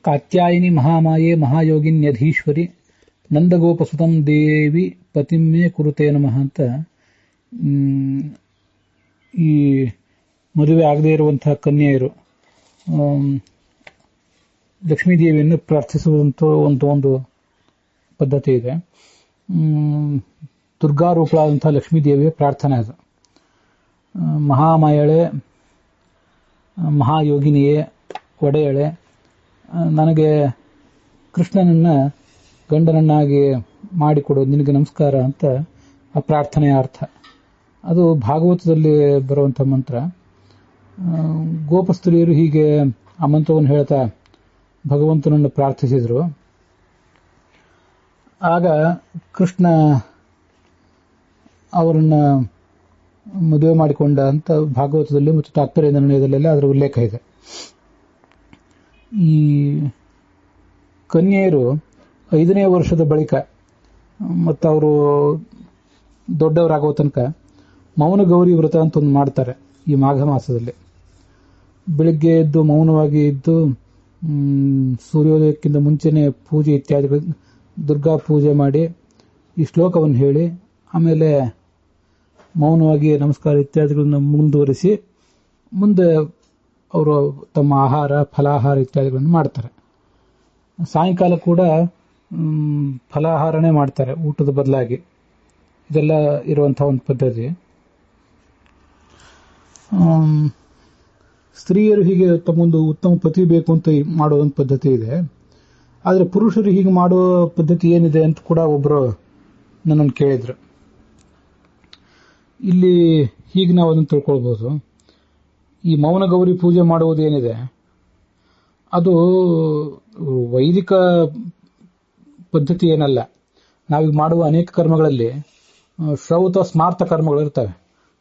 ಕಾತ್ಯಾಯಿನಿ ಮಹಾಮಾಯೆ ಮಹಾಯೋಗಿನ್ಯಧೀಶ್ವರಿ ನಂದಗೋಪಸುತಂ ದೇವಿ ಪತಿಮೇ ಕುರುತೆ ನಮಃ ಅಂತ ಈ ಮದುವೆ ಆಗದೇ ಇರುವಂತಹ ಕನ್ಯೆಯರು ಲಕ್ಷ್ಮೀದೇವಿಯನ್ನು ಪ್ರಾರ್ಥಿಸುವಂಥ ಒಂದು ಪದ್ಧತಿ ಇದೆ. ದುರ್ಗಾರೂಪಳಾದಂತಹ ಲಕ್ಷ್ಮೀದೇವಿಯ ಪ್ರಾರ್ಥನೆ ಅದು. ಮಹಾಮಾಯಳೆ, ಮಹಾಯೋಗಿನಿಯೇ, ಒಡೆಯಳೆ, ನನಗೆ ಕೃಷ್ಣನನ್ನ ಗಂಡನನ್ನಾಗಿ ಮಾಡಿಕೊಡೋದು ನಿನಗೆ ನಮಸ್ಕಾರ ಅಂತ ಆ ಪ್ರಾರ್ಥನೆಯ ಅರ್ಥ. ಅದು ಭಾಗವತದಲ್ಲಿ ಬರುವಂಥ ಮಂತ್ರ. ಗೋಪಸ್ತ್ರೀಯರು ಹೀಗೆ ಆ ಮಂತ್ರವನ್ನು ಹೇಳ್ತಾ ಭಗವಂತನನ್ನು ಪ್ರಾರ್ಥಿಸಿದರು. ಆಗ ಕೃಷ್ಣ ಅವರನ್ನ ಮದುವೆ ಮಾಡಿಕೊಂಡ ಅಂತ ಭಾಗವತದಲ್ಲಿ ಮತ್ತು ತಾತ್ಪರ್ಯ ನಿರ್ಣಯದಲ್ಲೆಲ್ಲ ಅದರ ಉಲ್ಲೇಖ ಇದೆ. ಈ ಕನ್ಯೆಯರು 5ನೇ ವರ್ಷದ ಬಳಿಕ ಮತ್ತು ಅವರು ದೊಡ್ಡವರಾಗುವ ತನಕ ಮೌನ ಗೌರಿ ವ್ರತ ಅಂತ ಒಂದು ಮಾಡ್ತಾರೆ. ಈ ಮಾಘ ಮಾಸದಲ್ಲಿ ಬೆಳಿಗ್ಗೆ ಎದ್ದು ಮೌನವಾಗಿ ಇದ್ದು ಸೂರ್ಯೋದಯಕ್ಕಿಂತ ಮುಂಚೆನೆ ಪೂಜೆ ಇತ್ಯಾದಿಗಳು, ದುರ್ಗಾ ಪೂಜೆ ಮಾಡಿ ಈ ಶ್ಲೋಕವನ್ನು ಹೇಳಿ ಆಮೇಲೆ ಮೌನವಾಗಿ ನಮಸ್ಕಾರ ಇತ್ಯಾದಿಗಳನ್ನು ಮುಂದುವರಿಸಿ ಮುಂದೆ ಅವರು ತಮ್ಮ ಆಹಾರ, ಫಲಾಹಾರ ಇತ್ಯಾದಿಗಳನ್ನು ಮಾಡ್ತಾರೆ. ಸಾಯಂಕಾಲ ಕೂಡ ಫಲಾಹಾರನೇ ಮಾಡ್ತಾರೆ ಊಟದ ಬದಲಾಗಿ. ಇದೆಲ್ಲ ಇರುವಂತಹ ಒಂದು ಪದ್ಧತಿ. ಸ್ತ್ರೀಯರು ಹೀಗೆ ತಮ್ಮೊಂದು ಉತ್ತಮ ಪತಿ ಬೇಕು ಅಂತ ಮಾಡೋದೊಂದು ಪದ್ಧತಿ ಇದೆ. ಆದರೆ ಪುರುಷರು ಹೀಗೆ ಮಾಡೋ ಪದ್ಧತಿ ಏನಿದೆ ಅಂತ ಕೂಡ ಒಬ್ಬರು ನನ್ನನ್ನು ಕೇಳಿದ್ರು. ಇಲ್ಲಿ ಹೀಗೆ ನಾವು ಅದನ್ನು ತಿಳ್ಕೊಳ್ಬೋದು. ಈ ಮೌನ ಗೌರಿ ಪೂಜೆ ಮಾಡುವುದು ಏನಿದೆ ಅದು ವೈದಿಕ ಪದ್ಧತಿ ಏನಲ್ಲ. ನಾವೀಗ ಮಾಡುವ ಅನೇಕ ಕರ್ಮಗಳಲ್ಲಿ ಶ್ರೌತ ಸ್ಮಾರ್ತ ಕರ್ಮಗಳು ಇರ್ತವೆ.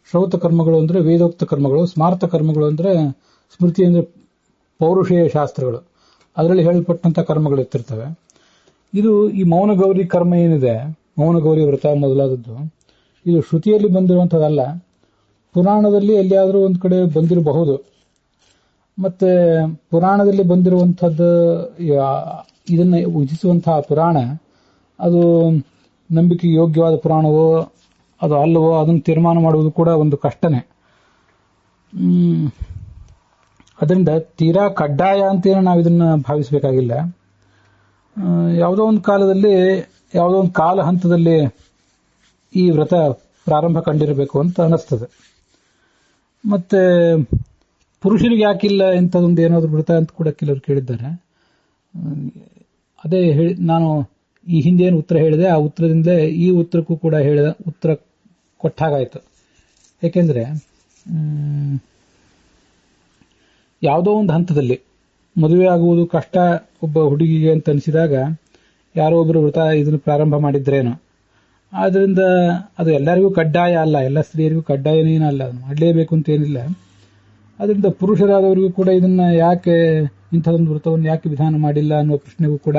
ಶ್ರೌತ ಕರ್ಮಗಳು ಅಂದರೆ ವೇದೋಕ್ತ ಕರ್ಮಗಳು, ಸ್ಮಾರ್ತ ಕರ್ಮಗಳು ಅಂದರೆ ಸ್ಮೃತಿ ಅಂದರೆ ಪೌರುಷೇಯ ಶಾಸ್ತ್ರಗಳು, ಅದರಲ್ಲಿ ಹೇಳಲ್ಪಟ್ಟಂಥ ಕರ್ಮಗಳು ಇರ್ತಿರ್ತವೆ. ಇದು ಈ ಮೌನ ಗೌರಿ ಕರ್ಮ ಏನಿದೆ, ಮೌನ ಗೌರಿ ವ್ರತ ಮೊದಲಾದದ್ದು, ಇದು ಶ್ರುತಿಯಲ್ಲಿ ಬಂದಿರುವಂಥದ್ದಲ್ಲ. ಪುರಾಣದಲ್ಲಿ ಎಲ್ಲಿಯಾದರೂ ಒಂದು ಕಡೆ ಬಂದಿರಬಹುದು. ಮತ್ತೆ ಪುರಾಣದಲ್ಲಿ ಬಂದಿರುವಂಥದ್ದು ಇದನ್ನು ವಿಧಿಸುವಂತಹ ಪುರಾಣ ಅದು ನಂಬಿಕೆಗೆ ಯೋಗ್ಯವಾದ ಪುರಾಣವೋ ಅದು ಅಲ್ಲವೋ ಅದನ್ನು ತೀರ್ಮಾನ ಮಾಡುವುದು ಕೂಡ ಒಂದು ಕಷ್ಟನೇ. ಅದರಿಂದ ತೀರಾ ಕಡ್ಡಾಯ ಅಂತೇನು ನಾವು ಇದನ್ನ ಭಾವಿಸಬೇಕಾಗಿಲ್ಲ. ಯಾವುದೋ ಒಂದು ಕಾಲದಲ್ಲಿ, ಯಾವುದೋ ಒಂದು ಕಾಲ ಹಂತದಲ್ಲಿ ಈ ವ್ರತ ಪ್ರಾರಂಭ ಕಂಡಿರಬೇಕು ಅಂತ ಅನಿಸ್ತದೆ. ಮತ್ತೆ ಪುರುಷರಿಗೆ ಯಾಕಿಲ್ಲ ಇಂಥದೊಂದು ಏನಾದರೂ ವ್ರತ ಅಂತ ಕೂಡ ಕೆಲವರು ಕೇಳಿದ್ದಾರೆ. ಅದೇ ನಾನು ಈ ಹಿಂದೆ ಏನು ಉತ್ತರ ಹೇಳಿದೆ ಆ ಉತ್ತರದಿಂದಲೇ ಈ ಉತ್ತರಕ್ಕೂ ಕೂಡ ಹೇಳಿದ ಉತ್ತರ ಕೊಟ್ಟಾಗಾಯಿತು. ಏಕೆಂದರೆ ಯಾವುದೋ ಒಂದು ಹಂತದಲ್ಲಿ ಮದುವೆ ಆಗುವುದು ಕಷ್ಟ ಒಬ್ಬ ಹುಡುಗಿಗೆ ಅಂತ ಅನಿಸಿದಾಗ ಯಾರೋ ಒಬ್ಬರು ವ್ರತ ಇದನ್ನು ಪ್ರಾರಂಭ ಮಾಡಿದ್ರೇನೋ. ಆದ್ದರಿಂದ ಅದು ಎಲ್ಲರಿಗೂ ಕಡ್ಡಾಯ ಅಲ್ಲ, ಎಲ್ಲ ಸ್ತ್ರೀಯರಿಗೂ ಕಡ್ಡಾಯನೇನಲ್ಲ, ಅದು ಮಾಡಲೇಬೇಕು ಅಂತ ಏನಿಲ್ಲ. ಅದರಿಂದ ಪುರುಷರಾದವರಿಗೂ ಕೂಡ ಇದನ್ನ ಯಾಕೆ ಇಂಥದೊಂದು ವ್ರತವನ್ನು ಯಾಕೆ ವಿಧಾನ ಮಾಡಿಲ್ಲ ಅನ್ನುವ ಪ್ರಶ್ನೆಗೂ ಕೂಡ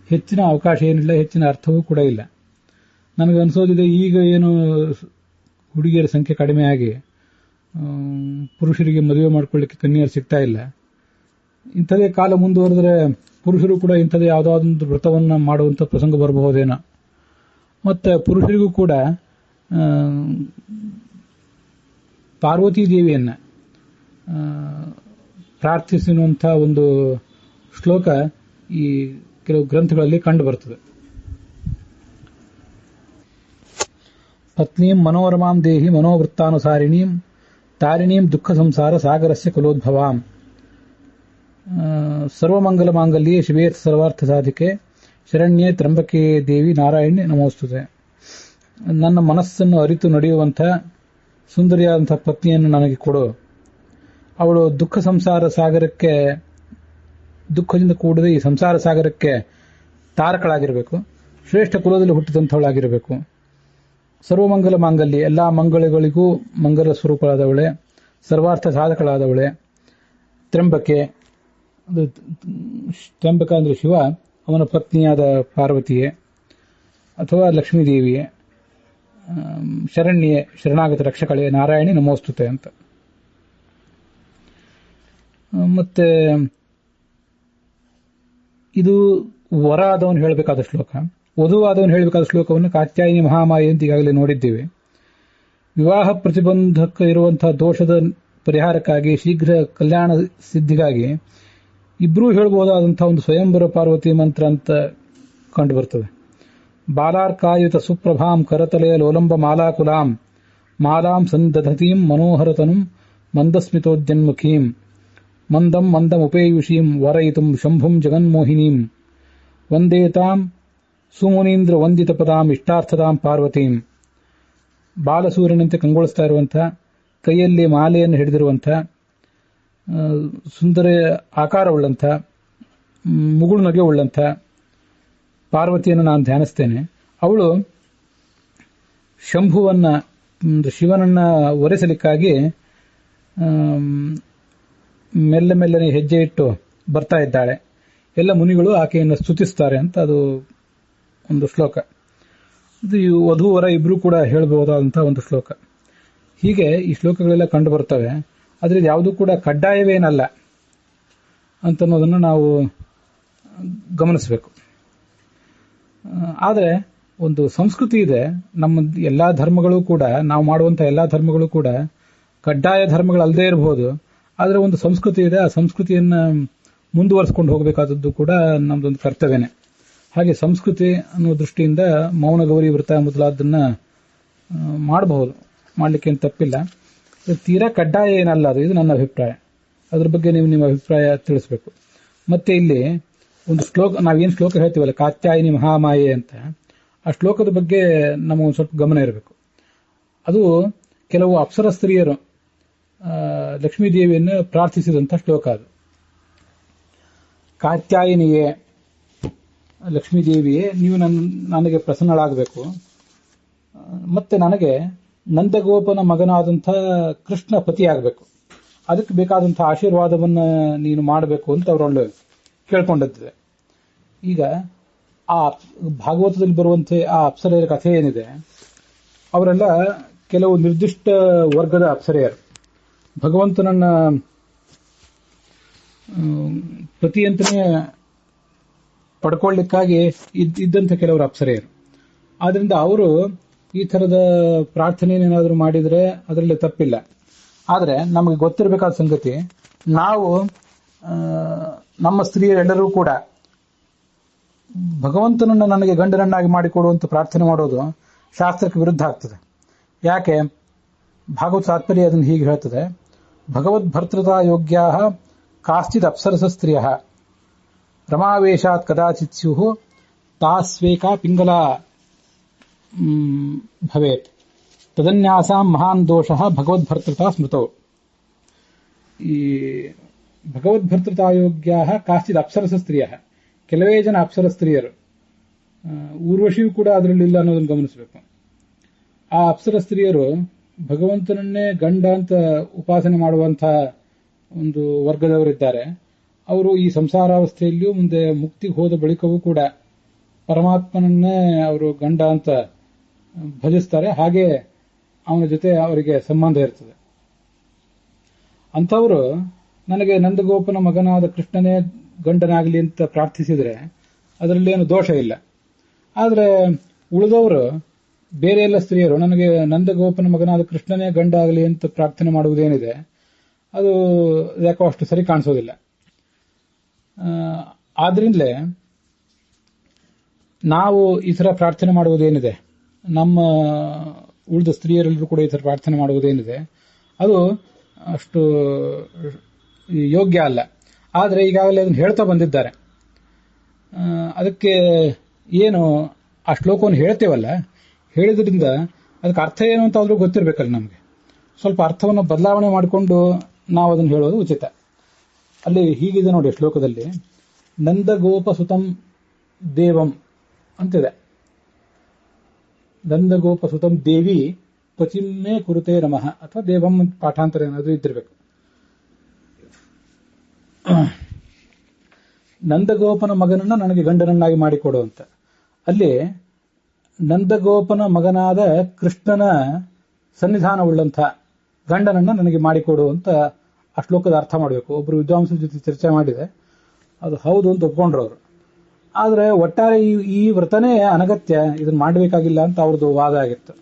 ಹೆಚ್ಚಿನ ಅವಕಾಶ ಏನಿಲ್ಲ, ಹೆಚ್ಚಿನ ಅರ್ಥವೂ ಕೂಡ ಇಲ್ಲ. ನನಗೆ ಅನಿಸೋದಿದೆ ಈಗ ಏನು ಹುಡುಗಿಯರ ಸಂಖ್ಯೆ ಕಡಿಮೆಯಾಗಿ ಪುರುಷರಿಗೆ ಮದುವೆ ಮಾಡ್ಕೊಳ್ಳಿಕ್ಕೆ ಕನ್ಯೆಯರು ಸಿಗ್ತಾ ಇಲ್ಲ. ಇಂಥದೇ ಕಾಲ ಮುಂದುವರೆದ್ರೆ ಪುರುಷರು ಕೂಡ ಇಂಥದೇ ಯಾವುದಾದೊಂದು ವ್ರತವನ್ನು ಮಾಡುವಂಥ ಪ್ರಸಂಗ ಬರಬಹುದೇನೋ. ಮತ್ತೆ ಪುರುಷರಿಗೂ ಕೂಡ ಪಾರ್ವತೀ ದೇವಿಯನ್ನ ಪ್ರಾರ್ಥಿಸುವಂಥ ಒಂದು ಶ್ಲೋಕ ಈ ಕೆಲವು ಗ್ರಂಥಗಳಲ್ಲಿ ಕಂಡು ಬರ್ತದೆ. ಪತ್ನೀಂ ಮನೋರಮಾಂ ದೇಹಿ ಮನೋವೃತ್ತಾನುಸಾರಿಣೀಂ ತಾರಿಣೀಂ ದುಃಖ ಸಂಸಾರ ಸಾಗರಸ್ಯ ಕುಲೋದ್ಭವಾಂ ಸರ್ವಮಂಗಲ ಮಾಂಗಲ್ಯೆ ಶಿವೆ ಸರ್ವಾರ್ಥ ಸಾಧಿಕೆ ಶರಣ್ಯೆ ತ್ರಂಬಕೆ ದೇವಿ ನಾರಾಯಣಿ ನಮೋಸ್ತುತೆ. ನನ್ನ ಮನಸ್ಸನ್ನು ಅರಿತು ನಡೆಯುವಂಥ ಸುಂದರಿಯಾದಂಥ ಪತ್ನಿಯನ್ನು ನನಗೆ ಕೊಡು. ಅವಳು ದುಃಖ ಸಂಸಾರ ಸಾಗರಕ್ಕೆ, ದುಃಖದಿಂದ ಕೂಡದೆ ಈ ಸಂಸಾರ ಸಾಗರಕ್ಕೆ ತಾರಕಳಾಗಿರಬೇಕು. ಶ್ರೇಷ್ಠ ಕುಲದಲ್ಲಿ ಹುಟ್ಟಿದಂಥವಳಾಗಿರಬೇಕು. ಸರ್ವಮಂಗಲ ಮಾಂಗಲ್ಯ, ಎಲ್ಲಾ ಮಂಗಳಗಳಿಗೂ ಮಂಗಲ ಸ್ವರೂಪಳಾದವಳೆ, ಸರ್ವಾರ್ಥ ಸಾಧಕಳಾದವಳೆ. ತ್ರಂಬಕೆ, ತ್ರಂಬಕ ಅಂದ್ರೆ ಶಿವ, ಅವನ ಪತ್ನಿಯಾದ ಪಾರ್ವತಿಯೇ ಅಥವಾ ಲಕ್ಷ್ಮೀದೇವಿಯೇ. ಶರಣ್ಯೆ, ಶರಣಾಗತ ರಕ್ಷಕಳೆ, ನಾರಾಯಣಿ ನಮೋಸ್ತುತೆ ಅಂತ. ಮತ್ತೆ ಇದು ವರ ಆದವನು ಹೇಳಬೇಕಾದ ಶ್ಲೋಕ. ವಧುವಾದವನು ಹೇಳಬೇಕಾದ ಶ್ಲೋಕವನ್ನು ಕಾತ್ಯಾಯಿನಿ ಮಹಾಮಾಯಿ ಅಂತ ಈಗಾಗಲೇ ನೋಡಿದ್ದೀವಿ. ವಿವಾಹ ಪ್ರತಿಬಂಧಕ ಇರುವಂತಹ ದೋಷದ ಪರಿಹಾರಕ್ಕಾಗಿ, ಶೀಘ್ರ ಕಲ್ಯಾಣ ಸಿದ್ಧಿಗಾಗಿ ಇಬ್ಬರೂ ಹೇಳಬಹುದಾದಂತಹ ಒಂದು ಸ್ವಯಂವರ ಪಾರ್ವತಿ ಮಂತ್ರ ಅಂತ ಕಂಡು ಬರ್ತದೆ. ಬಾಲಾರ್ಕಾಯುತ ಸುಪ್ರಭಾಂ ಕರತಲೆಯ ಲೋಲಂಬ ಮಾಲಾಕುಲಾಂ ಮಾಲಾಂ ಸಂದಧತೀಂ ಮನೋಹರತನುಂ ಮಂದಸ್ಮಿತೋದ್ಯನ್ಮುಖೀಂ ಮಂದಂ ಮಂದಮುಪೇಯುಷೀಂ ವರಯಿತುಂ ಶಂಭುಂ ಜಗನ್ಮೋಹಿನೀಂ ವಂದೇತಾಂ ಸುಮುನೀಂದ್ರ ವಂದಿತ ಪದಾಂ ಇಷ್ಟಾರ್ಥದಾಂ ಪಾರ್ವತೀಂ. ಬಾಲಸೂರ್ಯನಂತೆ ಕಂಗೊಳಿಸ್ತಾ ಇರುವಂಥ, ಕೈಯಲ್ಲಿ ಮಾಲೆಯನ್ನು ಹಿಡಿದಿರುವಂಥ, ಸುಂದರ ಆಕಾರವುಳ್ಳಂಥ, ಮುಗುಳು ನಗೆ ಉಳ್ಳಂಥ ಪಾರ್ವತಿಯನ್ನು ನಾನು ಧ್ಯಾನಿಸ್ತೇನೆ. ಅವಳು ಶಂಭುವನ್ನ, ಶಿವನನ್ನ ಒರೆಸಲಿಕ್ಕಾಗಿ ಮೆಲ್ಲ ಮೆಲ್ಲನೆ ಹೆಜ್ಜೆ ಇಟ್ಟು ಬರ್ತಾ ಇದ್ದಾಳೆ. ಎಲ್ಲ ಮುನಿಗಳು ಆಕೆಯನ್ನು ಸ್ತುತಿಸ್ತಾರೆ ಅಂತ ಅದು ಒಂದು ಶ್ಲೋಕ. ಇದು ವಧುವರ ಇಬ್ರು ಕೂಡ ಹೇಳಬಹುದಾದಂತಹ ಒಂದು ಶ್ಲೋಕ. ಹೀಗೆ ಈ ಶ್ಲೋಕಗಳೆಲ್ಲ ಕಂಡು ಬರ್ತವೆ. ಆದರೆ ಯಾವುದೂ ಕೂಡ ಕಡ್ಡಾಯವೇನಲ್ಲ ಅಂತನ್ನೋದನ್ನು ನಾವು ಗಮನಿಸಬೇಕು. ಆದರೆ ಒಂದು ಸಂಸ್ಕೃತಿ ಇದೆ. ನಮ್ಮ ಎಲ್ಲಾ ಧರ್ಮಗಳು ಕೂಡ, ನಾವು ಮಾಡುವಂತಹ ಎಲ್ಲಾ ಧರ್ಮಗಳು ಕೂಡ ಕಡ್ಡಾಯ ಧರ್ಮಗಳಲ್ಲದೆ ಇರಬಹುದು. ಆದರೆ ಒಂದು ಸಂಸ್ಕೃತಿ ಇದೆ. ಆ ಸಂಸ್ಕೃತಿಯನ್ನ ಮುಂದುವರಿಸಿಕೊಂಡು ಹೋಗಬೇಕಾದದ್ದು ಕೂಡ ನಮ್ದೊಂದು ಕರ್ತವ್ಯನೇ. ಹಾಗೆ ಸಂಸ್ಕೃತಿ ಅನ್ನೋ ದೃಷ್ಟಿಯಿಂದ ಮೌನ ಗೌರಿ ವ್ರತ ಮೊದಲಾದನ್ನ ಮಾಡಬಹುದು, ಮಾಡಲಿಕ್ಕೆ ಏನು ತಪ್ಪಿಲ್ಲ. ತೀರಾ ಕಡ್ಡಾಯ ಏನಲ್ಲ ಅದು. ಇದು ನನ್ನ ಅಭಿಪ್ರಾಯ. ಅದ್ರ ಬಗ್ಗೆ ನೀವು ನಿಮ್ಮ ಅಭಿಪ್ರಾಯ ತಿಳಿಸಬೇಕು. ಮತ್ತೆ ಇಲ್ಲಿ ಒಂದು ಶ್ಲೋಕ, ನಾವೇನು ಶ್ಲೋಕ ಹೇಳ್ತೀವಲ್ಲ ಕಾತ್ಯಾಯಿನಿ ಮಹಾಮಾಯೆ ಅಂತ, ಆ ಶ್ಲೋಕದ ಬಗ್ಗೆ ನಮಗೊಂದು ಸ್ವಲ್ಪ ಗಮನ ಇರಬೇಕು. ಅದು ಕೆಲವು ಅಪ್ಸರ ಸ್ತ್ರೀಯರು ಲಕ್ಷ್ಮೀದೇವಿಯನ್ನು ಪ್ರಾರ್ಥಿಸಿದಂಥ ಶ್ಲೋಕ ಅದು. ಕಾತ್ಯಾಯಿನಿಯೇ, ಲಕ್ಷ್ಮೀದೇವಿಯೇ, ನೀವು ನನಗೆ ಪ್ರಸನ್ನಳಾಗಬೇಕು, ಮತ್ತೆ ನನಗೆ ನಂದಗೋಪನ ಮಗನಾದಂಥ ಕೃಷ್ಣ ಪತಿಯಾಗಬೇಕು, ಅದಕ್ಕೆ ಬೇಕಾದಂಥ ಆಶೀರ್ವಾದವನ್ನು ನೀನು ಮಾಡಬೇಕು ಅಂತ ಅವರೊಳ್ಳೆ ಕೇಳ್ಕೊಂಡದ್ದಿದೆ. ಈಗ ಆ ಭಾಗವತದಲ್ಲಿ ಬರುವಂತೆ ಆ ಅಪ್ಸರೆಯರ ಕಥೆ ಏನಿದೆ, ಅವರೆಲ್ಲ ಕೆಲವು ನಿರ್ದಿಷ್ಟ ವರ್ಗದ ಅಪ್ಸರೆಯರು. ಭಗವಂತನನ್ನ ಪತಿಯಂತನೇ ಪಡ್ಕೊಳ್ಳಿಕ್ಕಾಗಿ ಇದ್ದಂಥ ಕೆಲವರು ಅಪ್ಸರೆಯರು. ಆದ್ರಿಂದ ಅವರು ಈ ಥರದ ಪ್ರಾರ್ಥನೆಯನ್ನೇನಾದರೂ ಮಾಡಿದರೆ ಅದರಲ್ಲಿ ತಪ್ಪಿಲ್ಲ. ಆದರೆ ನಮಗೆ ಗೊತ್ತಿರಬೇಕಾದ ಸಂಗತಿ, ನಾವು ನಮ್ಮ ಸ್ತ್ರೀಯರೆಲ್ಲರೂ ಕೂಡ ಭಗವಂತನನ್ನು ನನಗೆ ಗಂಡನನ್ನಾಗಿ ಮಾಡಿಕೊಡುವಂತ ಪ್ರಾರ್ಥನೆ ಮಾಡೋದು ಶಾಸ್ತ್ರಕ್ಕೆ ವಿರುದ್ಧ ಆಗ್ತದೆ. ಯಾಕೆ? ಭಾಗವತ ತಾತ್ಪರ್ಯ ಅದನ್ನು ಹೀಗೆ ಹೇಳ್ತದೆ: ಭಗವದ್ ಭರ್ತೃತಾ ಯೋಗ್ಯಾ ಕಾಶ್ಚಿದ್ ಅಪ್ಸರಸ ಸ್ತ್ರೀಯ ರಮಾವೇಶಾತ್ ಕದಾಚಿತ್ ಸ್ಯುಃ ತಾಸ್ವೇಕಾ ಪಿಂಗಲ ಭವೇತ್ ತದನ್ಯಾಸಾಂ ಮಹಾನ್ ದೋಷಃ ಭಗವದ್ಭರ್ತೃತಾ ಸ್ಮೃತೌ. ಈ ಭಗವದ್ಭರ್ತೃತಾಯೋಗ್ಯಾ ಕಾಶ್ಚಿದ್ ಅಪ್ಸರಸ ಸ್ತ್ರೀಯ, ಕೆಲವೇ ಜನ ಅಪ್ಸರ ಸ್ತ್ರೀಯರು, ಊರ್ವಶಿಯೂ ಕೂಡ ಅದರಲ್ಲಿ ಇಲ್ಲ ಅನ್ನೋದನ್ನು ಗಮನಿಸಬೇಕು. ಆ ಅಪ್ಸರ ಸ್ತ್ರೀಯರು ಭಗವಂತನನ್ನೇ ಗಂಡ ಅಂತ ಉಪಾಸನೆ ಮಾಡುವಂತಹ ಒಂದು ವರ್ಗದವರಿದ್ದಾರೆ. ಅವರು ಈ ಸಂಸಾರಾವಸ್ಥೆಯಲ್ಲಿಯೂ ಮುಂದೆ ಮುಕ್ತಿಗೆ ಹೋದ ಬಳಿಕವೂ ಕೂಡ ಪರಮಾತ್ಮನನ್ನೇ ಅವರು ಗಂಡ ಅಂತ ಭಜಿಸ್ತಾರೆ. ಹಾಗೆ ಅವನ ಜೊತೆ ಅವರಿಗೆ ಸಂಬಂಧ ಇರ್ತದೆ. ಅಂಥವರು ನನಗೆ ನಂದಗೋಪನ ಮಗನಾದ ಕೃಷ್ಣನೇ ಗಂಡನಾಗಲಿ ಅಂತ ಪ್ರಾರ್ಥಿಸಿದರೆ ಅದರಲ್ಲೇನು ದೋಷ ಇಲ್ಲ. ಆದರೆ ಉಳಿದವರು, ಬೇರೆ ಎಲ್ಲ ಸ್ತ್ರೀಯರು ನನಗೆ ನಂದಗೋಪನ ಮಗನಾದ ಕೃಷ್ಣನೇ ಗಂಡ ಆಗಲಿ ಅಂತ ಪ್ರಾರ್ಥನೆ ಮಾಡುವುದೇನಿದೆ, ಅದು ಯಾಕೋ ಅಷ್ಟು ಸರಿ ಕಾಣಿಸೋದಿಲ್ಲ. ಆದ್ರಿಂದಲೇ ನಾವು ಈ ಥರ ಪ್ರಾರ್ಥನೆ ಮಾಡುವುದೇನಿದೆ, ನಮ್ಮ ಉಳಿದ ಸ್ತ್ರೀಯರೆಲ್ಲರೂ ಕೂಡ ಈ ಥರ ಪ್ರಾರ್ಥನೆ ಮಾಡುವುದೇನಿದೆ, ಅದು ಅಷ್ಟು ಯೋಗ್ಯ ಅಲ್ಲ. ಆದರೆ ಈಗಾಗಲೇ ಅದನ್ನು ಹೇಳ್ತಾ ಬಂದಿದ್ದಾರೆ. ಅದಕ್ಕೆ ಏನು ಆ ಶ್ಲೋಕವನ್ನು ಹೇಳ್ತೇವಲ್ಲ, ಹೇಳಿದ್ರಿಂದ ಅದಕ್ಕೆ ಅರ್ಥ ಏನು ಅಂತ ಆದರೂ ಗೊತ್ತಿರಬೇಕಲ್ಲ ನಮಗೆ. ಸ್ವಲ್ಪ ಅರ್ಥವನ್ನು ಬದಲಾವಣೆ ಮಾಡಿಕೊಂಡು ನಾವು ಅದನ್ನು ಹೇಳೋದು ಉಚಿತ. ಅಲ್ಲಿ ಹೀಗಿದೆ ನೋಡಿ ಶ್ಲೋಕದಲ್ಲಿ: ನಂದಗೋಪ ಸುತಂ ದೇವಂ ಅಂತಿದೆ. ನಂದಗೋಪ ಸುತಂ ದೇವಿ ಪಚಿಮ್ಮೆ ಕುರುತೆ ನಮಃ, ಅಥವಾ ದೇವಂ ಪಾಠಾಂತರ ಏನಾದರೂ ಇದ್ದಿರಬೇಕು. ನಂದಗೋಪನ ಮಗನನ್ನ ನನಗೆ ಗಂಡನನ್ನಾಗಿ ಮಾಡಿಕೊಡು ಅಂತ. ಅಲ್ಲಿ ನಂದಗೋಪನ ಮಗನಾದ ಕೃಷ್ಣನ ಸನ್ನಿಧಾನವುಳ್ಳಂಥ ಗಂಡನನ್ನ ನನಗೆ ಮಾಡಿಕೊಡು ಅಂತ ಆ ಶ್ಲೋಕದ ಅರ್ಥ ಮಾಡಬೇಕು. ಒಬ್ಬರು ವಿದ್ವಾಂಸರ ಜೊತೆ ಚರ್ಚೆ ಮಾಡಿದೆ, ಅದು ಹೌದು ಅಂತ ಒಪ್ಕೊಂಡ್ರು ಅವರು. ಆದ್ರೆ ಒಟ್ಟಾರೆ ಈ ವ್ರತನೇ ಅನಗತ್ಯ, ಇದನ್ನ ಮಾಡಬೇಕಾಗಿಲ್ಲ ಅಂತ ಅವ್ರದ್ದು ವಾದ ಆಗಿತ್ತು.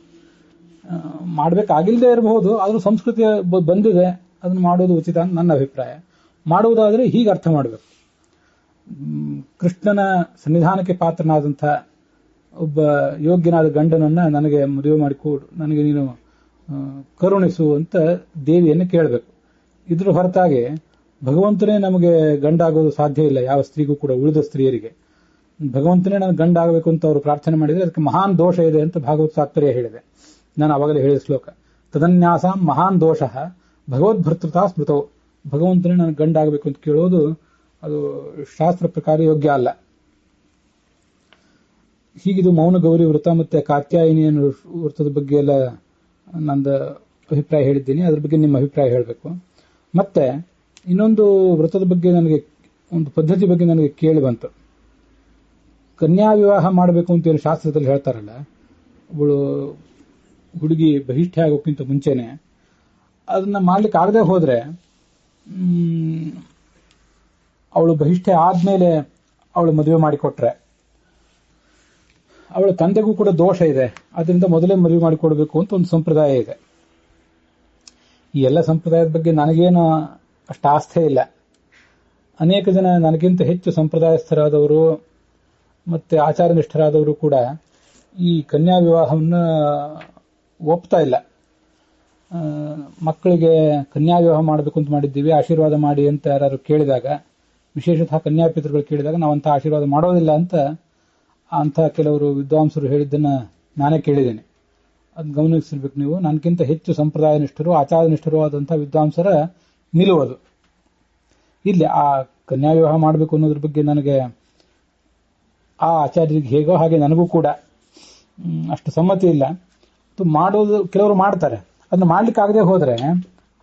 ಮಾಡಬೇಕಾಗಿಲ್ಲದೆ ಇರಬಹುದು, ಆದ್ರೂ ಸಂಸ್ಕೃತಿ ಬಂದಿದೆ, ಅದನ್ನ ಮಾಡೋದು ಉಚಿತ ಅಂತ ನನ್ನ ಅಭಿಪ್ರಾಯ. ಮಾಡುವುದಾದ್ರೆ ಹೀಗೆ ಅರ್ಥ ಮಾಡಬೇಕು. ಕೃಷ್ಣನ ಸನ್ನಿಧಾನಕ್ಕೆ ಪಾತ್ರನಾದಂಥ ಒಬ್ಬ ಯೋಗ್ಯನಾದ ಗಂಡನನ್ನ ನನಗೆ ಮದುವೆ ಮಾಡಿಕೊಡು, ನನಗೆ ನೀನು ಕರುಣಿಸು ಅಂತ ದೇವಿಯನ್ನು ಕೇಳಬೇಕು. ಇದ್ರ ಹೊರತಾಗಿ ಭಗವಂತನೇ ನಮಗೆ ಗಂಡಾಗೋದು ಸಾಧ್ಯ ಇಲ್ಲ, ಯಾವ ಸ್ತ್ರೀಗೂ ಕೂಡ. ಉಳಿದ ಸ್ತ್ರೀಯರಿಗೆ ಭಗವಂತನೇ ನನಗೆ ಗಂಡ ಆಗಬೇಕು ಅಂತ ಅವರು ಪ್ರಾರ್ಥನೆ ಮಾಡಿದರೆ ಅದಕ್ಕೆ ಮಹಾನ್ ದೋಷ ಇದೆ ಅಂತ ಭಾಗವತ ತಾತ್ಪರ್ಯ ಹೇಳಿದೆ. ನಾನು ಅವಾಗಲೇ ಹೇಳಿದ ಶ್ಲೋಕ, ತದನ್ಯಾಸ ಮಹಾನ್ ದೋಷ ಭಗವದ್ಭರ್ತೃತಾ ಸ್ಮೃತವು. ಭಗವಂತನೇ ನನಗೆ ಗಂಡ ಆಗಬೇಕು ಅಂತ ಕೇಳೋದು ಅದು ಶಾಸ್ತ್ರ ಪ್ರಕಾರ ಯೋಗ್ಯ ಅಲ್ಲ. ಹೀಗಿದು ಮೌನ ಗೌರಿ ವ್ರತ ಮತ್ತೆ ಕಾತ್ಯಾಯಿನಿಯನ್ನು ವ್ರತದ ಬಗ್ಗೆ ಎಲ್ಲ ನಂದು ಅಭಿಪ್ರಾಯ ಹೇಳಿದ್ದೀನಿ. ಅದ್ರ ಬಗ್ಗೆ ನಿಮ್ಮ ಅಭಿಪ್ರಾಯ ಹೇಳಬೇಕು. ಮತ್ತೆ ಇನ್ನೊಂದು ವ್ರತದ ಬಗ್ಗೆ ನನಗೆ, ಒಂದು ಪದ್ಧತಿ ಬಗ್ಗೆ ನನಗೆ ಕೇಳಿ ಬಂತು. ಕನ್ಯಾ ವಿವಾಹ ಮಾಡಬೇಕು ಅಂತ ಏನು ಶಾಸ್ತ್ರದಲ್ಲಿ ಹೇಳ್ತಾರಲ್ಲ, ಅವಳು ಹುಡುಗಿ ಬಹಿಷ್ಠೆ ಆಗೋಕ್ಕಿಂತ ಮುಂಚೆನೆ ಅದನ್ನ ಮಾಡ್ಲಿಕ್ಕೆ ಆಗದೆ ಹೋದ್ರೆ, ಅವಳು ಬಹಿಷ್ಠೆ ಆದ್ಮೇಲೆ ಅವಳು ಮದುವೆ ಮಾಡಿಕೊಟ್ರೆ ಅವಳ ತಂದೆಗೂ ಕೂಡ ದೋಷ ಇದೆ. ಅದರಿಂದ ಮೊದಲೇ ಮದುವೆ ಮಾಡಿಕೊಡ್ಬೇಕು ಅಂತ ಒಂದು ಸಂಪ್ರದಾಯ ಇದೆ. ಈ ಎಲ್ಲ ಸಂಪ್ರದಾಯದ ಬಗ್ಗೆ ನನಗೇನು ಅಷ್ಟು ಆಸ್ಥೆ ಇಲ್ಲ. ಅನೇಕ ಜನ ನನಗಿಂತ ಹೆಚ್ಚು ಸಂಪ್ರದಾಯಸ್ಥರಾದವರು ಮತ್ತೆ ಆಚಾರನಿಷ್ಠರಾದವರು ಕೂಡ ಈ ಕನ್ಯಾ ವಿವಾಹವನ್ನು ಒಪ್ತಾ ಇಲ್ಲ. ಮಕ್ಕಳಿಗೆ ಕನ್ಯಾ ವಿವಾಹ ಮಾಡಬೇಕು ಅಂತ ಮಾಡಿದ್ದೀವಿ, ಆಶೀರ್ವಾದ ಮಾಡಿ ಅಂತ ಯಾರು ಕೇಳಿದಾಗ, ವಿಶೇಷತಃ ಕನ್ಯಾಪಿತೃಗಳು ಕೇಳಿದಾಗ ನಾವಂತ ಆಶೀರ್ವಾದ ಮಾಡೋದಿಲ್ಲ ಅಂತ ಕೆಲವರು ವಿದ್ವಾಂಸರು ಹೇಳಿದ್ದನ್ನ ನಾನೇ ಕೇಳಿದ್ದೇನೆ. ಅದು ಗಮನಿಸಿರ್ಬೇಕು ನೀವು. ನನಗಿಂತ ಹೆಚ್ಚು ಸಂಪ್ರದಾಯ ನಿಷ್ಠರು, ಆಚಾರ ನಿಷ್ಠರು ಆದಂತಹ ವಿದ್ವಾಂಸರ ನಿಲುವುದು. ಇಲ್ಲಿ ಆ ಕನ್ಯಾ ವಿವಾಹ ಮಾಡಬೇಕು ಅನ್ನೋದ್ರ ಬಗ್ಗೆ ನನಗೆ ಆ ಆಚಾರ್ಯರಿಗೆ ಹೇಗೋ ಹಾಗೆ ನನಗೂ ಕೂಡ ಅಷ್ಟು ಸಮ್ಮತಿ ಇಲ್ಲ. ಮಾಡೋದು ಕೆಲವರು ಮಾಡ್ತಾರೆ. ಅದನ್ನ ಮಾಡ್ಲಿಕ್ಕೆ ಆಗದೆ ಹೋದ್ರೆ,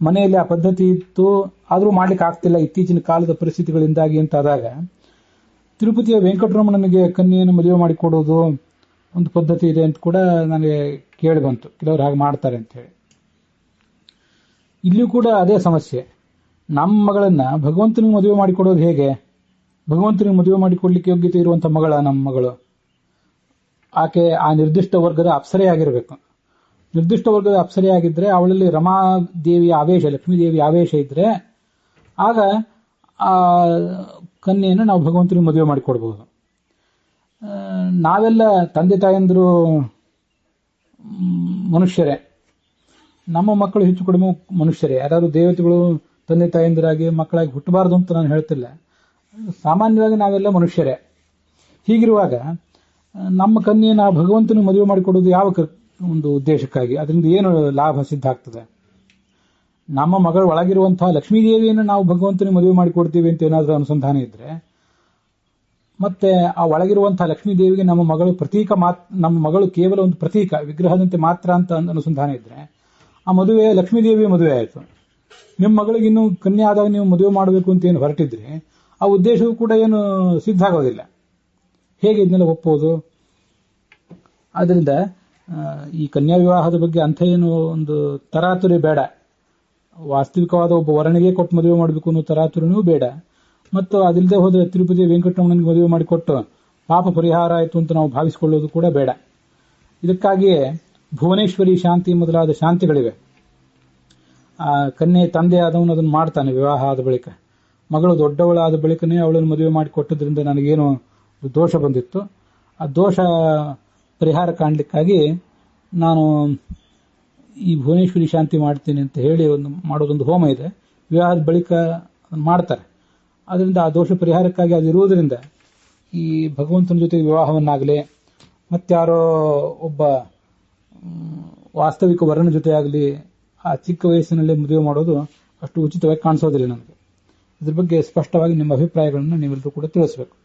ಮನೆಯಲ್ಲಿ ಆ ಪದ್ಧತಿ ಇತ್ತು ಆದ್ರೂ ಮಾಡ್ಲಿಕ್ಕೆ ಆಗ್ತಿಲ್ಲ ಇತ್ತೀಚಿನ ಕಾಲದ ಪರಿಸ್ಥಿತಿಗಳಿಂದಾಗಿ ಅಂತ ಆದಾಗ, ತಿರುಪತಿಯ ವೆಂಕಟರಮಣನಿಗೆ ಕನ್ಯೆಯನ್ನು ಮದುವೆ ಮಾಡಿಕೊಡೋದು ಒಂದು ಪದ್ಧತಿ ಇದೆ ಅಂತ ಕೂಡ ನನಗೆ ಕೇಳಿ ಬಂತು. ಕೆಲವರು ಹಾಗೆ ಮಾಡ್ತಾರೆ ಅಂತ ಹೇಳಿ. ಇಲ್ಲಿಯೂ ಕೂಡ ಅದೇ ಸಮಸ್ಯೆ. ನಮ್ಮ ಮಗಳನ್ನ ಭಗವಂತನಿಗೆ ಮದುವೆ ಮಾಡಿಕೊಡೋದು ಹೇಗೆ? ಭಗವಂತನಿಗೆ ಮದುವೆ ಮಾಡಿಕೊಡ್ಲಿಕ್ಕೆ ಯೋಗ್ಯತೆ ಇರುವಂತಹ ಮಗಳ ನಮ್ಮ ಮಗಳು. ಆಕೆ ಆ ನಿರ್ದಿಷ್ಟ ವರ್ಗದ ಅಪ್ಸರೆಯಾಗಿರಬೇಕು. ನಿರ್ದಿಷ್ಟ ವರ್ಗದ ಅಪ್ಸರೆಯಾಗಿದ್ರೆ ಅವಳಲ್ಲಿ ರಮಾದೇವಿಯ ಆವೇಶ, ಲಕ್ಷ್ಮೀದೇವಿಯ ಆವೇಶ ಇದ್ರೆ ಆಗ ಆ ಕನ್ಯೆಯನ್ನು ನಾವು ಭಗವಂತನಿಗೆ ಮದುವೆ ಮಾಡಿಕೊಡ್ಬಹುದು. ನಾವೆಲ್ಲ ತಂದೆ ತಾಯಂದಿರು ಮನುಷ್ಯರೇ, ನಮ್ಮ ಮಕ್ಕಳು ಹೆಚ್ಚು ಕಡಿಮೆ ಮನುಷ್ಯರೇ. ಯಾರು ದೇವತೆಗಳು ತಂದೆ ತಾಯಂದಿರಾಗಿ ಮಕ್ಕಳಾಗಿ ಹುಟ್ಟಬಾರದು ಅಂತ ನಾನು ಹೇಳ್ತಿಲ್ಲ. ಸಾಮಾನ್ಯವಾಗಿ ನಾವೆಲ್ಲ ಮನುಷ್ಯರೇ. ಹೀಗಿರುವಾಗ ನಮ್ಮ ಕನ್ಯೆಯನ್ನು ಭಗವಂತನಿಗೆ ಮದುವೆ ಮಾಡಿಕೊಡೋದು ಯಾವ ಒಂದು ಉದ್ದೇಶಕ್ಕಾಗಿ? ಅದರಿಂದ ಏನು ಲಾಭ ಸಿದ್ಧ ಆಗ್ತದೆ? ನಮ್ಮ ಮಗಳ ಒಳಗಿರುವಂತಹ ಲಕ್ಷ್ಮೀದೇವಿಯನ್ನು ನಾವು ಭಗವಂತನಿಗೆ ಮದುವೆ ಮಾಡಿಕೊಡ್ತೀವಿ ಅಂತ ಏನಾದರೂ ಅನುಸಂಧಾನ ಇದ್ರೆ, ಮತ್ತೆ ಆ ಒಳಗಿರುವಂತಹ ಲಕ್ಷ್ಮೀದೇವಿಗೆ ನಮ್ಮ ಮಗಳು ಪ್ರತೀಕ ನಮ್ಮ ಮಗಳು ಕೇವಲ ಒಂದು ಪ್ರತೀಕ, ವಿಗ್ರಹದಂತೆ ಮಾತ್ರ ಅಂತ ಅನುಸಂಧಾನ ಇದ್ರೆ, ಆ ಮದುವೆ ಲಕ್ಷ್ಮೀದೇವಿಯ ಮದುವೆ ಆಯಿತು. ನಿಮ್ಮ ಮಗಳಿಗೆ ಇನ್ನು ಕನ್ಯಾ ಆದಾಗ ನೀವು ಮದುವೆ ಮಾಡಬೇಕು ಅಂತ ಏನು ಹೊರಟಿದ್ರೆ, ಆ ಉದ್ದೇಶವೂ ಕೂಡ ಏನು ಸಿದ್ಧ ಆಗೋದಿಲ್ಲ. ಹೇಗೆ ಇದನ್ನೆಲ್ಲ ಒಪ್ಪೋದು? ಆದ್ದರಿಂದ ಈ ಕನ್ಯಾ ವಿವಾಹದ ಬಗ್ಗೆ ಅಂಥ ಏನು ಒಂದು ತರಾತುರಿ ಬೇಡ. ವಾಸ್ತವಿಕವಾದ ಒಬ್ಬ ವರನಿಗೆ ಕೊಟ್ಟು ಮದುವೆ ಮಾಡಬೇಕು ಅನ್ನೋ ತರಾತುರಿನೂ ಬೇಡ. ಮತ್ತು ಅದಿಲ್ಲದೆ ಹೋದ್ರೆ ತಿರುಪತಿ ವೆಂಕಟರಮಣನಿಗೆ ಮದುವೆ ಮಾಡಿಕೊಟ್ಟು ಪಾಪ ಪರಿಹಾರ ಆಯಿತು ಅಂತ ನಾವು ಭಾವಿಸಿಕೊಳ್ಳೋದು ಕೂಡ ಬೇಡ. ಇದಕ್ಕಾಗಿಯೇ ಭುವನೇಶ್ವರಿ ಶಾಂತಿ ಮೊದಲಾದ ಶಾಂತಿಗಳಿವೆ. ಆ ಕನ್ಯೆ ತಂದೆ ಆದವನು ಅದನ್ನು ಮಾಡ್ತಾನೆ. ವಿವಾಹ ಆದ ಬಳಿಕ ಮಗಳು ದೊಡ್ಡವಳಾದ ಬಳಿಕನೇ ಅವಳನ್ನು ಮದುವೆ ಮಾಡಿಕೊಟ್ಟದ್ರಿಂದ ನನಗೇನು ದೋಷ ಬಂದಿತ್ತು, ಆ ದೋಷ ಪರಿಹಾರ ಕಾಣಲಿಕ್ಕಾಗಿ ನಾನು ಈ ಭುವನೇಶ್ವರಿ ಶಾಂತಿ ಮಾಡ್ತೀನಿ ಅಂತ ಹೇಳಿ ಮಾಡೋದೊಂದು ಹೋಮ ಇದೆ. ವಿವಾಹದ ಬಳಿಕ ಮಾಡ್ತಾರೆ. ಅದರಿಂದ ಆ ದೋಷ ಪರಿಹಾರಕ್ಕಾಗಿ ಅದಿರುವುದರಿಂದ ಈ ಭಗವಂತನ ಜೊತೆ ವಿವಾಹವನ್ನಾಗಲಿ ಮತ್ತಾರೋ ಒಬ್ಬ ವಾಸ್ತವಿಕ ವರನ ಜೊತೆ ಆಗಲಿ ಆ ಚಿಕ್ಕ ವಯಸ್ಸಿನಲ್ಲೇ ಮದುವೆ ಮಾಡೋದು ಅಷ್ಟು ಉಚಿತವಾಗಿ ಕಾಣಿಸೋದಿಲ್ಲ ನನಗೆ. ಇದ್ರ ಬಗ್ಗೆ ಸ್ಪಷ್ಟವಾಗಿ ನಿಮ್ಮ ಅಭಿಪ್ರಾಯಗಳನ್ನು ನೀವೆಲ್ಲರೂ ಕೂಡ ತಿಳಿಸಬೇಕು.